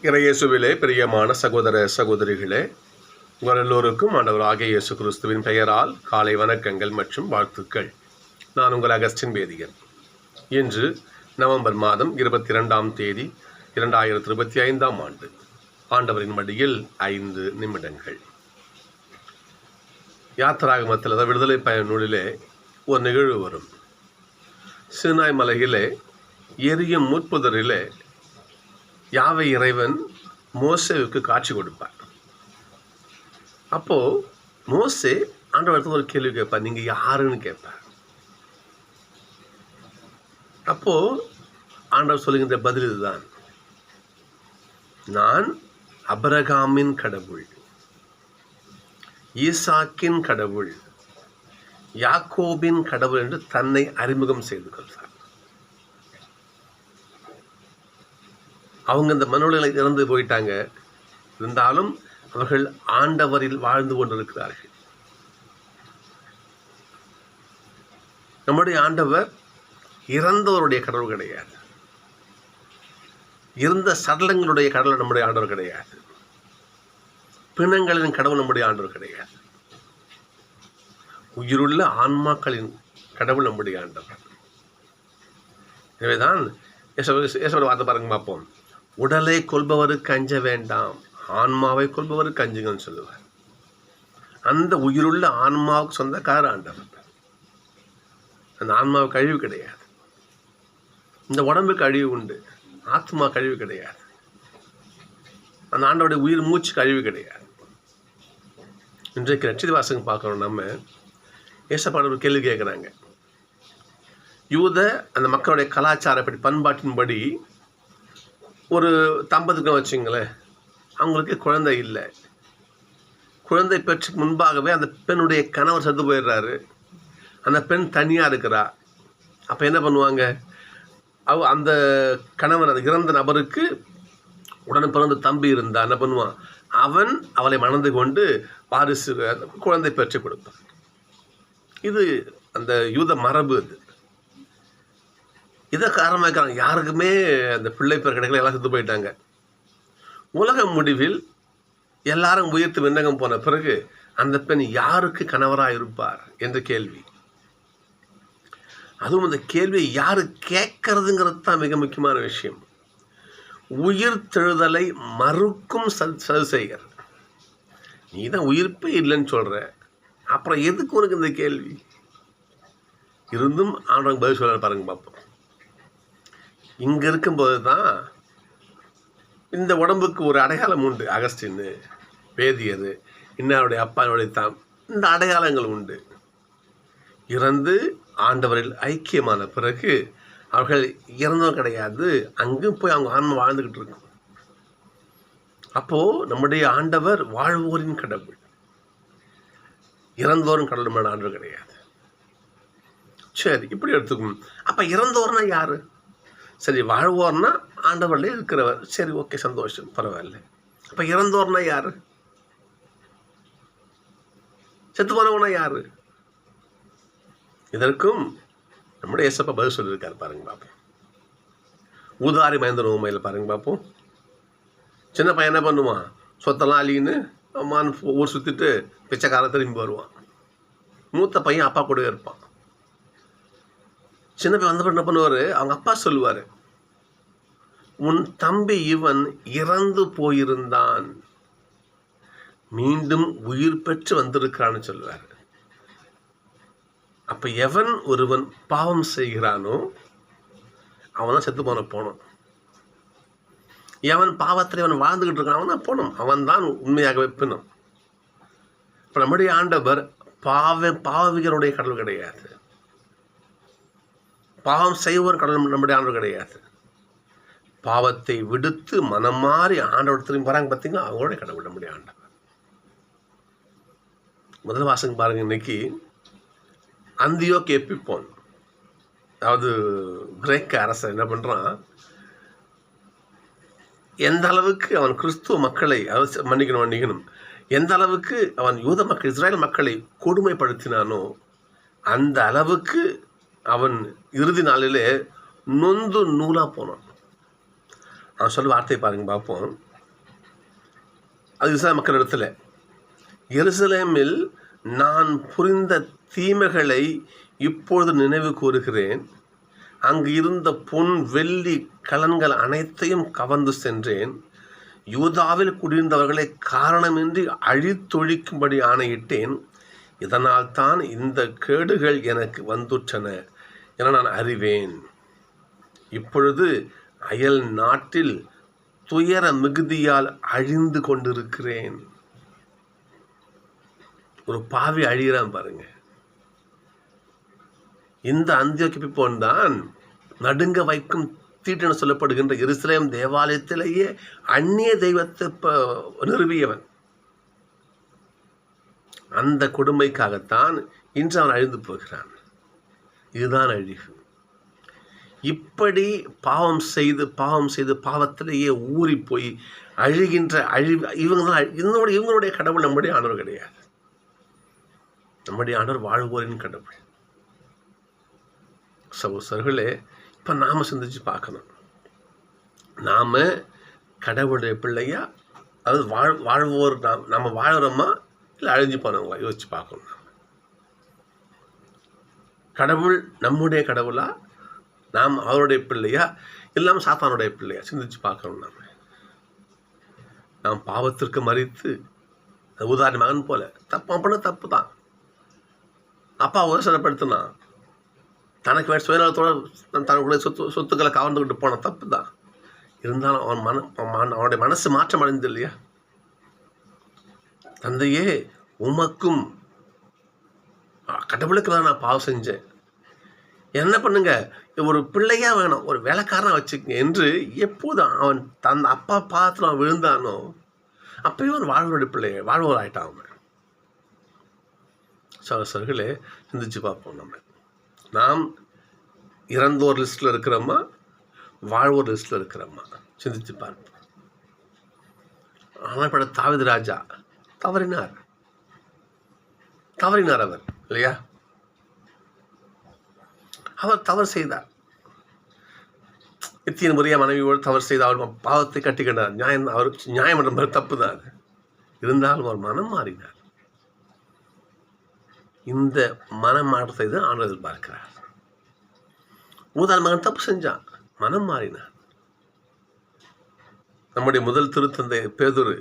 இறையேசுவிலே பிரியமான சகோதர சகோதரிகளே, உங்கள் எல்லோருக்கும் ஆண்டவராகிய இயேசு கிறிஸ்துவின் பெயரால் காலை வணக்கங்கள் மற்றும் வாழ்த்துக்கள். நான் உங்கள் அகஸ்டின் வேதியன். இன்று நவம்பர் மாதம் 22ஆம் தேதி 2025ஆம் ஆண்டு. ஆண்டவரின் மடியில் 5 நிமிடங்கள். யாத்திராகமத்தில் விடுதலை பயண நூலிலே ஒரு நிகழ்வு வரும். சீனாய் மலையிலே எரியும் முட்புதரிலே யாவை இறைவன் மோசேவுக்கு காட்சி கொடுப்பார். அப்போது மோசே ஆண்டவர்கிட்ட ஒரு கேள்வி கேட்பார், நீங்கள் யாருன்னு கேட்பார். அப்போது ஆண்டவர் சொல்லுகின்ற பதில் இதுதான், நான் அபிரகாமின் கடவுள், ஈசாக்கின் கடவுள், யாக்கோபின் கடவுள் என்று தன்னை அறிமுகம் செய்து கொள்வார். அவங்க இந்த மனுகளை இறந்து போயிட்டாங்க, இருந்தாலும் அவர்கள் ஆண்டவரில் வாழ்ந்து கொண்டிருக்கிறார்கள். நம்முடைய ஆண்டவர் இறந்தவருடைய கடவுள் கிடையாது, இருந்த சடலங்களுடைய கடவுள் நம்முடைய ஆண்டவர் கிடையாது, பிணங்களின் கடவுள் நம்முடைய ஆண்டவர் கிடையாது, உயிருள்ள ஆன்மாக்களின் கடவுள் நம்முடைய ஆண்டவர். எனவேதான் ஏசோட வார்த்தை பாருங்க பார்ப்போம், உடலை கொள்பவருக்கு அஞ்ச வேண்டாம், ஆன்மாவை கொள்பவருக்கு அஞ்சுங்கன்னு சொல்லுவார். அந்த உயிருள்ள ஆன்மாவுக்கு சொந்தக்கார ஆண்டவர். அந்த ஆன்மாவுக்கு அழிவு கிடையாது, இந்த உடம்புக்கு அழிவு உண்டு, ஆத்மா கழிவு கிடையாது, அந்த ஆண்டோடைய உயிர் மூச்சுக்கு அழிவு கிடையாது. இன்றைக்கு நட்சத்திர வாசகம் பார்க்குறோம். நம்ம ஏசப்பாடு ஒரு கேள்வி கேட்குறாங்க. யூத அந்த மக்களுடைய கலாச்சாரப்படி பண்பாட்டின்படி ஒரு தம்பதிக்கு வச்சுங்களேன், அவங்களுக்கு குழந்தை இல்லை, குழந்தை பெற்று முன்பாகவே அந்த பெண்ணுடைய கணவர் செத்து போயிடுறாரு, அந்த பெண் தனியாக இருக்கிறா. அப்போ என்ன பண்ணுவாங்க, அந்த கணவன் அந்த இறந்த நபருக்கு உடனே பிறந்த தம்பி இருந்தா என்ன பண்ணுவான், அவன் அவளை மணந்து கொண்டு வாரிசு குழந்தை பெற்று கொடுப்பான். இது அந்த யூத மரபு. அது இதை காரணமாக்கிறாங்க. யாருக்குமே அந்த பிள்ளை பேர் கிடைக்கல, எல்லாம் செத்து போயிட்டாங்க. உலக முடிவில் எல்லாரும் உயர்த்து விண்ணகம் போன பிறகு அந்த பெண் யாருக்கு கணவராக இருப்பார் என்ற கேள்வி. அதுவும் அந்த கேள்வியை யாரு கேட்கறதுங்கிறது தான் மிக முக்கியமான விஷயம். உயிர் தெழுதலை மறுக்கும் சதுசேயர், நீ தான் உயிர்ப்பே இல்லைன்னு சொல்ற, அப்புறம் எதுக்கு உனக்கு இந்த கேள்வி? இருந்தும் ஆண்டவங்க பதில் சொல்ல பாருங்க பார்ப்போம். இங்கே இருக்கும்போது தான் இந்த உடம்புக்கு ஒரு அடையாளம் உண்டு. அகஸ்டின், வேதியர், இன்னாருடைய அப்பானுடைய தாம், இந்த அடையாளங்கள் உண்டு. இறந்து ஆண்டவரில் ஐக்கியமான பிறகு அவர்கள் இறந்தவங்க கிடையாது, அங்கும் போய் அவங்க ஆன்மா வாழ்ந்துக்கிட்டு இருக்கும். அப்போது நம்முடைய ஆண்டவர் வாழ்வோரின் கடவுள், இறந்தோரின் கடவுள் ஆண்டவர் கிடையாது. சரி, இப்படி எடுத்துக்கணும். அப்போ இறந்தோர்னா யாரு? சரி, வாழ்வோர்னா ஆண்டவர்லேயே இருக்கிறவர். சரி, ஓகே, சந்தோஷம், பரவாயில்ல. அப்போ இறந்தோர்னா யாரு? செத்து போனவனா யாரு? இதற்கும் நம்முடைய ஏசப்பா பதில் சொல்லியிருக்காரு. பாருங்க பார்ப்போம். ஊதாரி மயந்த நோமையில் பாருங்க பார்ப்போம். சின்ன பையன் என்ன பண்ணுவான், சொத்தெல்லாம் அழின்னு அம்மான்னு ஊர் சுற்றிட்டு பிச்சைக்கார திரும்பி வருவான். மூத்த பையன் அப்பா கூட இருப்பான். சின்ன பையன் வந்தப்ப என்ன பண்ணுவார், அவங்க அப்பா சொல்லுவார், உன் தம்பி இவன் இறந்து போயிருந்தான், மீண்டும் உயிர் பெற்று வந்திருக்கிறான்னு சொல்லுவார். அப்போ எவன் ஒருவன் பாவம் செய்கிறானோ அவன் தான் செத்து போனோம். எவன் பாவத்தில் அவன் வாழ்ந்துக்கிட்டு இருக்கான் அவன் தான் போனோம், அவன் தான் உண்மையாகவே பின்னும். இப்போ நம்முடைய ஆண்டவர் பாவிகளுடைய கடவுள் கிடையாது, பாவம் செய்வோர் கடவுள் நம்முடைய ஆண்டவர் கிடையாது. பாவத்தை விடுத்து மனம் மாறி ஆண்டவர் திரும்பி வராங்க பார்த்தீங்கன்னா, அவங்களுடைய கடவுள் நம்முடைய ஆண்டவர். முதல் வாசகம் பாருங்க. இன்னைக்கு அந்தியோக் எப்பிபோன், அதாவது கிரேக்க அரசர் என்ன பண்ணுறான், எந்த அளவுக்கு அவன் கிறிஸ்துவ மக்களை மன்னிக்கணும் எந்த அளவுக்கு அவன் யூத மக்கள் இஸ்ராயல் மக்களை கொடுமைப்படுத்தினானோ அந்த அளவுக்கு அவன் இறுதி நாளிலே நொந்து நூலாக போனான். அவன் சொல்ல வார்த்தை பாருங்க பார்ப்போம். அது இஸ்ரவேல் மக்களிடத்தில், எருசலேமில் நான் புரிந்த தீமைகளை இப்பொழுது நினைவு கூறுகிறேன். அங்கு இருந்த பொன் வெள்ளி கலன்கள் அனைத்தையும் கவர்ந்து சென்றேன். யூதாவில் குடியிருந்தவர்களை காரணமின்றி அழித்தொழிக்கும்படி ஆணையிட்டேன். இதனால் தான் இந்த கேடுகள் எனக்கு வந்துற்றன என நான் அறிவேன். இப்பொழுது அயல் நாட்டில் துயர மிகுதியால் அழிந்து கொண்டிருக்கிறேன். ஒரு பாவி அழிகிறான் பாருங்க. இந்த அந்தியோக்கிய போன்தான் நடுங்க வைக்கும் தீட்டென சொல்லப்படுகின்ற எருசலேம் தேவாலயத்திலேயே அந்நிய தெய்வத்தை நிறுவியவன். அந்த கொடுமைக்காகத்தான் இன்று அவன் அழிந்து போகிறான். இதுதான் அழிவு. இப்படி பாவம் செய்து பாவத்திலேயே ஊறி போய் அழுகின்ற அழிவு இவங்களுடைய கடவுள் நம்முடைய ஆண்டவர் கிடையாது. நம்முடைய ஆண்டவர் வாழ்வோரின் கடவுள். சகோதரர்களே, இப்போ நாம் சிந்திச்சு பார்க்கணும், நாம் கடவுளுடைய பிள்ளையா, அது வாழ்வோர் நம்ம வாழறோமா இல்லை அழிஞ்சு போனவங்களா யோசிச்சு பார்க்கணும். கடவுள் நம்முடைய கடவுளா, நாம் அவருடைய பிள்ளையா, இல்லாமல் சாத்தானுடைய பிள்ளையா சிந்திச்சு பார்க்கணும். நாம் பாவத்திற்கு மறித்து, உதாரண மகன் போல தப்பு பண்ண தப்பு தான். அப்பா உபசனப்படுத்தினா தனக்கு வேறு சுயநலத்தோடு தன்னுடைய சொத்துக்களை கவர்ந்துக்கிட்டு போன தப்பு தான். இருந்தாலும் அவனுடைய மனசு மாற்றம் அடைந்தது இல்லையா? தந்தையே, உமக்கும் கடவுளுக்கு நான் பாவம் செஞ்சேன், என்ன பண்ணுங்க, ஒரு பிள்ளையா வேணும், ஒரு வேலைக்காரனா வச்சுக்கங்க என்று எப்போதும் அவன் தன் அப்பா பாதத்தில் அவன் விழுந்தானோ அப்பயும் அவன் வாழ்வோடைய பிள்ளைய வாழ்வோர் ஆயிட்டான். அவன் சகோதரர்களே, சிந்திச்சு பார்ப்போம். நாம் இறந்தோர் லிஸ்ட்டில் இருக்கிறோமா, வாழ்வோர் லிஸ்ட்டில் இருக்கிறோமா சிந்திச்சு பார்ப்போம். ஆனால் பட தாவீது ராஜா தவறினார் அவர் இல்லையா? அவர் தவறு செய்தார். எத்தனை முறையா மனைவியோடு தவறு செய்த அவர் பாவத்தை கட்டிக்கின்றார். அவருக்கு நியாயம் என்ற தப்பு தான். இருந்தாலும் அவர் மனம் மாறினார். இந்த மனம் மாற்றத்தை தான் ஆண்டவர் எதிர்பார்க்கிறார். முதல் மகன் தப்பு செஞ்சான், மனம் மாறினார். நம்முடைய முதல் திருத்தந்தை பேதுரு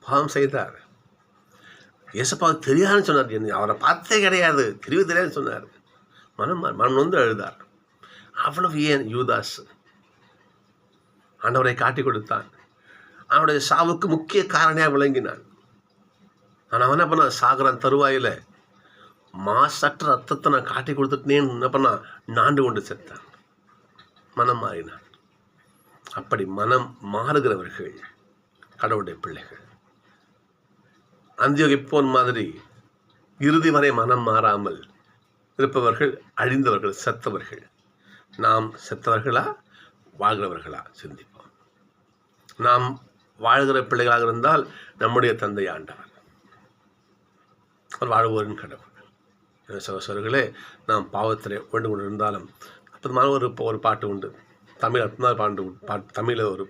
பாவம் செய்தார். இயேசுப்பாவுக்கு தெரியாதுன்னு சொன்னார். அவரை பார்த்தே கிடையாது, தெரியாதுன்னு சொன்னார். மனம் வந்து அழுதார். அவ்வளவு ஏன் யூதாஸ் ஆண்டவரை காட்டி கொடுத்தான். அவனுடைய சாவுக்கு முக்கிய காரணியாக விளங்கினான். ஆனால் அவன் என்ன பண்ணான்? சாகரான் தருவாயில் மாசற்ற ரத்தத்தை நான் காட்டி கொடுத்துட்டேன்னு என்ன பண்ணா? நாண்டு கொண்டு செத்தான். மனம் மாறினான். அப்படி மனம் மாறுகிறவர்கள் கடவுளுடைய பிள்ளைகள். அந்தியோகிப்போன் மாதிரி இறுதி வரை மனம் மாறாமல் இருப்பவர்கள் அழிந்தவர்கள், செத்தவர்கள். நாம் செத்தவர்களா வாழ்கிறவர்களா சிந்திப்போம். நாம் வாழ்கிற பிள்ளைகளாக இருந்தால் நம்முடைய தந்தை ஆண்டவர், அவர் வாழ்வோரின் கடவுள். சகோதரர்களே, நாம் பாவத்தில் வேண்டு கொண்டு இருந்தாலும் அற்புதமான ஒரு பாட்டு உண்டு. தமிழ் அற்புதமான தமிழில் ஒரு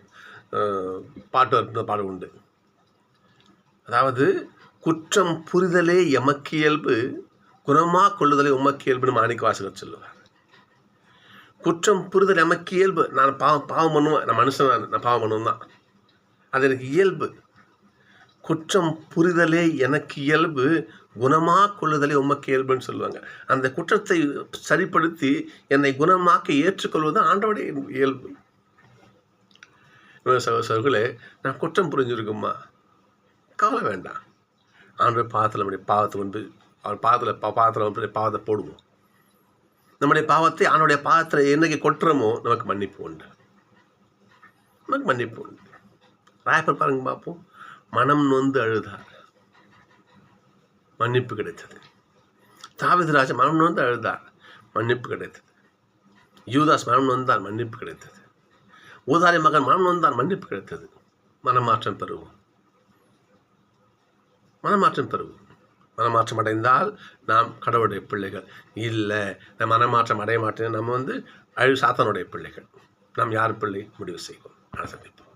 பாட்டு அற்புதமான பாடு உண்டு. அதாவது, குற்றம் புரிதலே எமக்கு இயல்பு, குணமாக கொள்ளுதலே உமக்கு இயல்புன்னு மாணிக்க வாசகர் சொல்லுவார். குற்றம் புரிதல் எமக்கு இயல்பு. நான் பாவம் பண்ணுவேன், நான் மனுஷன், நான் பாவம் பண்ணுவேன் தான், அது எனக்கு இயல்பு. குற்றம் புரிதலே எனக்கு இயல்பு, குணமாக கொள்ளுதலே உமக்கு இயல்புன்னு சொல்லுவாங்க. அந்த குற்றத்தை சரிப்படுத்தி என்னை குணமாக்க ஏற்றுக்கொள்வது ஆண்டவருடைய இயல்பு. சகோதரர்களே, நான் குற்றம் புரிஞ்சிருக்குமா? கவலை வேண்டாம். ஆண்டவர் பாதத்தில் நம்முடைய பாவத்தை கொண்டு அவர் பாதத்தில் பாவத்தை போடுவோம். நம்முடைய பாவத்தை ஆண்டவருடைய பாதத்தில் என்னைக்கு கொட்டுறோமோ நமக்கு மன்னிப்பு உண்டு. ராயப்பர் பாருங்க பார்ப்போம். மனம் நொந்து அழுதார், மன்னிப்பு கிடைத்தது. தாவீது ராஜா மனம் நொந்து அழுதார், மன்னிப்பு கிடைத்தது. யூதாஸ் மனம் நொந்தார், மன்னிப்பு கிடைத்தது. ஊதாரி மகன் மனம் நொந்தார், மன்னிப்பு கிடைத்தது. மனமாற்றம் பெறுவோம். மனமாற்றம் அடைந்தால் நாம் கடவுளுடைய பிள்ளைகள். இல்லை, நான் மனமாற்றம் அடைய மாட்டேன், நம்ம சாத்தானுடைய பிள்ளைகள். நாம் யார் பிள்ளை முடிவு செய்வோம். சந்திப்போம்.